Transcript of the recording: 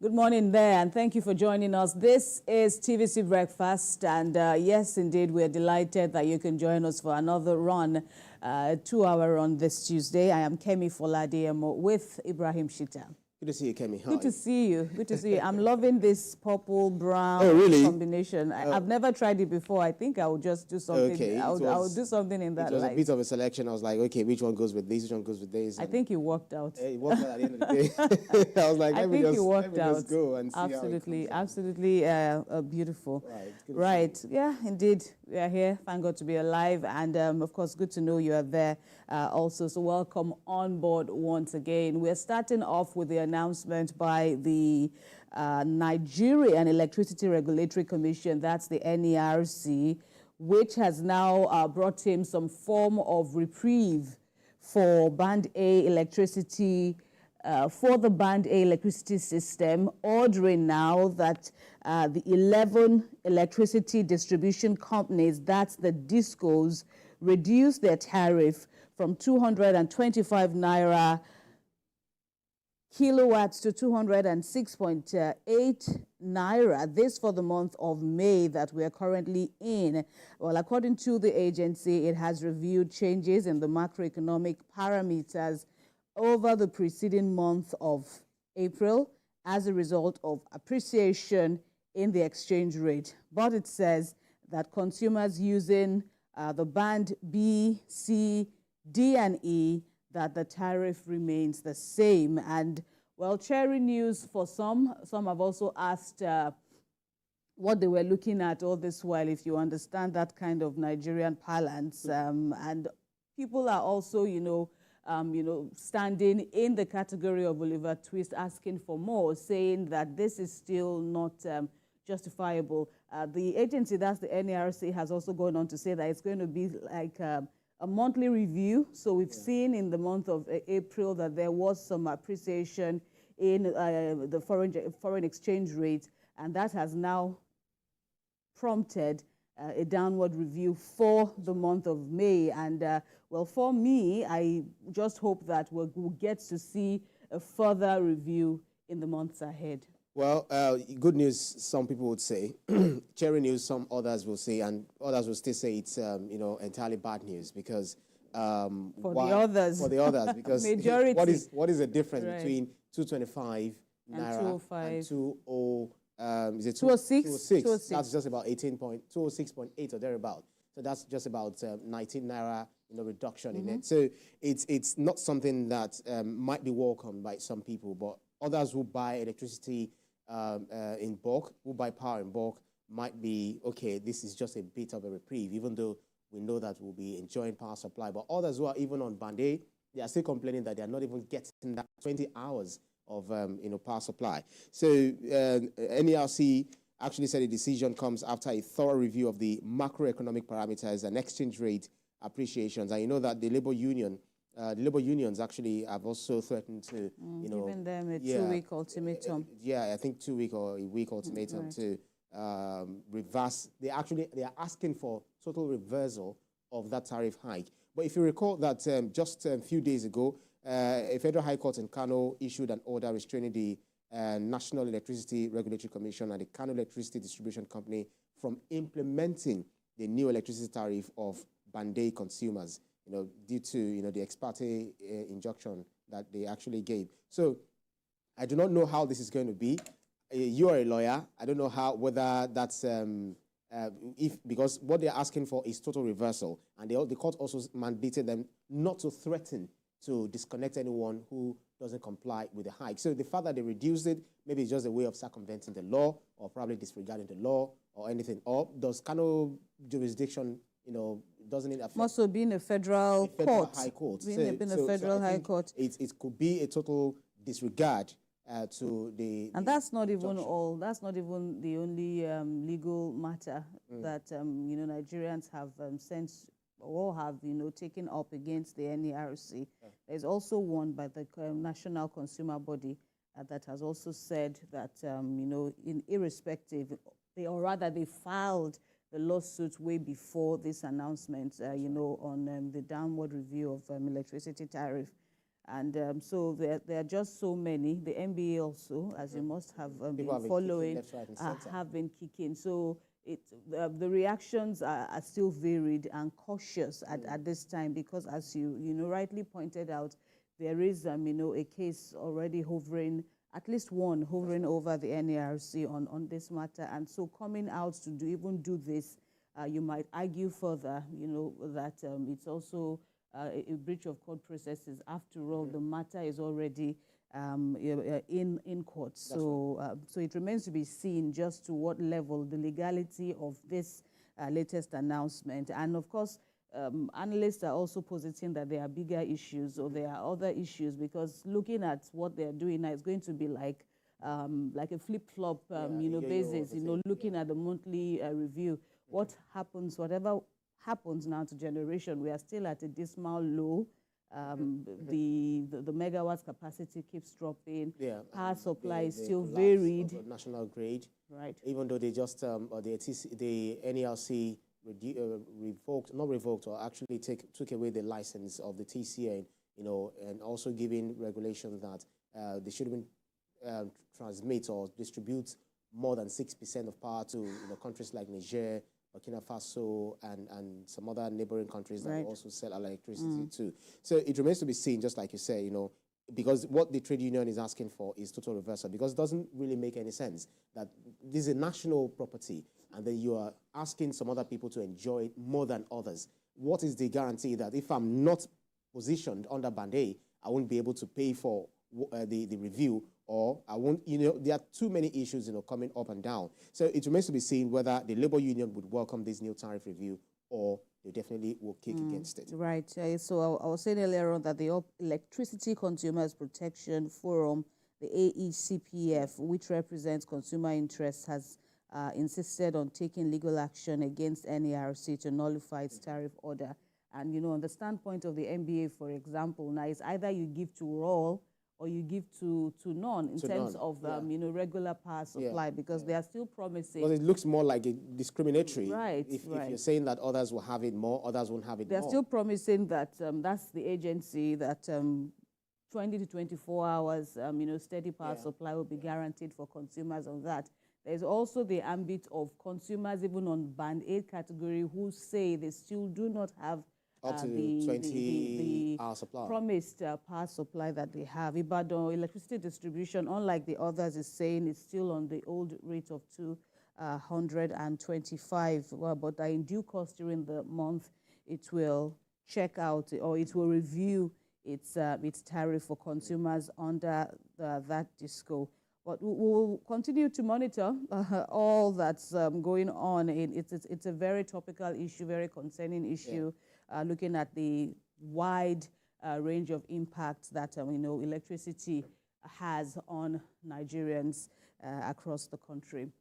Good morning there, and thank you for joining us. This is TVC Breakfast, and yes, indeed, we're delighted that you can join us for another run, 2-hour run this Tuesday. I am Kemi Foladiemo with Ibrahim Shita. Good to see you, Kemi. Good to see you. Good to see you. I'm loving this purple-brown combination. I've never tried it before. I think I will just do something. Okay. I'll do something in that It was light. a bit of a selection. I was like, okay, which one goes with this? Which one goes with this? I think you worked out. It worked out at the end of the day. I was like, let me just go and see Absolutely, how it absolutely beautiful. Right. Yeah, indeed. We are here. Thank God to be alive. And, of course, good to know you are there also. So welcome on board once again. We're starting off with the announcement by the Nigerian Electricity Regulatory Commission, that's the NERC, which has now brought in some form of reprieve for Band A electricity, for the Band A electricity system, ordering now that the 11 electricity distribution companies, that's the DISCOs, reduce their tariff from 225 naira kilowatts to 206.8 naira. This for the month of May that we are currently in. Well, according to the agency, it has reviewed changes in the macroeconomic parameters over the preceding month of April as a result of appreciation in the exchange rate. But it says that consumers using the band B, C, D, and E, that the tariff remains the same. And, well, cherry news for some. Some have also asked what they were looking at all this while, if you understand that kind of Nigerian parlance. And people are also, standing in the category of Oliver Twist, asking for more, saying that this is still not justifiable. The agency, that's the NERC, has also gone on to say that it's going to be like a monthly review. So we've seen in the month of April that there was some appreciation in the foreign exchange rate, and that has now prompted a downward review for the month of May. And well, for me, I just hope that we'll get to see a further review in the months ahead. Well, good news, some people would say. Cherry news, some others will say, and others will still say it's entirely bad news because for the others, because majority. what is the difference between 225 naira and 20? Is it 206? That's just about 206.8 or thereabout. So that's just about 19 naira reduction in it. So it's not something that might be welcomed by some people, but others who buy electricity in bulk, who buy power in bulk, might be, okay, this is just a bit of a reprieve, even though we know that we'll be enjoying power supply. But others who are even on Band A, they are still complaining that they are not even getting that 20 hours of power supply. So NERC actually said the decision comes after a thorough review of the macroeconomic parameters and exchange rate appreciations. And you know that the labor unions actually have also threatened to, giving them a 2-week ultimatum. I think 2-week or a week ultimatum to reverse. They are asking for total reversal of that tariff hike. But if you recall that just a few days ago, a federal high court in Kano issued an order restraining the National Electricity Regulatory Commission and the Kano Electricity Distribution Company from implementing the new electricity tariff of Band A consumers, due to, the ex parte injunction that they actually gave. So I do not know how this is going to be. You are a lawyer. I don't know whether that's, because what they're asking for is total reversal. And the court also mandated them not to threaten to disconnect anyone who doesn't comply with the hike. So the fact that they reduced it, maybe it's just a way of circumventing the law or probably disregarding the law or anything. Or does Kano jurisdiction, doesn't it affect? Also being a federal court. High court. Being a federal high court. It could be a total disregard to the... And that's not even all. That's not even the only legal matter that, Nigerians have since or have, taken up against the NERC. There's also one by the National Consumer Body that has also said that, in irrespective, they filed the lawsuit way before this announcement, on the downward review of electricity tariff. And so there are just so many. The NBA also, as you must have been following, left, right, and center. have been kicking. So the reactions are still varied and cautious at this time, because as you rightly pointed out, there is a case already hovering, at least one hovering over the NERC on this matter. And so coming out to even do this, you might argue further, that it's also a breach of court processes. After all, the matter is already in court. So so it remains to be seen just to what level the legality of this latest announcement. And of course, analysts are also positing that there are bigger issues, or there are other issues, because looking at what they're doing now is going to be like a flip-flop basis, looking at the monthly review. What happens, whatever happens now to generation, we are still at a dismal low. The megawatts capacity keeps dropping. Power supply is still varied. National grid, right? Even though they just the NERC revoked, or actually took away the license of the TCN, and also giving regulations that they shouldn't transmit or distribute more than 6% of power to countries like Niger, Burkina Faso, and some other neighboring countries that also sell electricity too. So it remains to be seen, just like you say, because what the trade union is asking for is total reversal, because it doesn't really make any sense that this is a national property and then you are asking some other people to enjoy it more than others. What is the guarantee that if I'm not positioned under Band A, I won't be able to pay for the review, or I won't, there are too many issues, coming up and down. So it remains to be seen whether the labor union would welcome this new tariff review, or they definitely will kick against it. Right. So I was saying earlier on that the Electricity Consumers Protection Forum, the AECPF, which represents consumer interests, has insisted on taking legal action against NERC to nullify its tariff order. And, on the standpoint of the NBA, for example, now it's either you give to all or you give to none in terms of regular power supply, because they are still promising. Because it looks more like a discriminatory. Right. If you're saying that others will have it more, others won't have it more. They're still promising that that's the agency that 20 to 24 hours, steady power supply will be guaranteed for consumers on that. There's also the ambit of consumers, even on Band 8 category, who say they still do not have up to 20 hour supply. Promised power supply that they have. Ibadan Electricity Distribution, unlike the others, is saying it's still on the old rate of 225. But in due course during the month, it will check out, or it will review its tariff for consumers under that disco. But we'll continue to monitor all that's going on. It's a very topical issue, very concerning issue, looking at the wide range of impacts that electricity has on Nigerians across the country.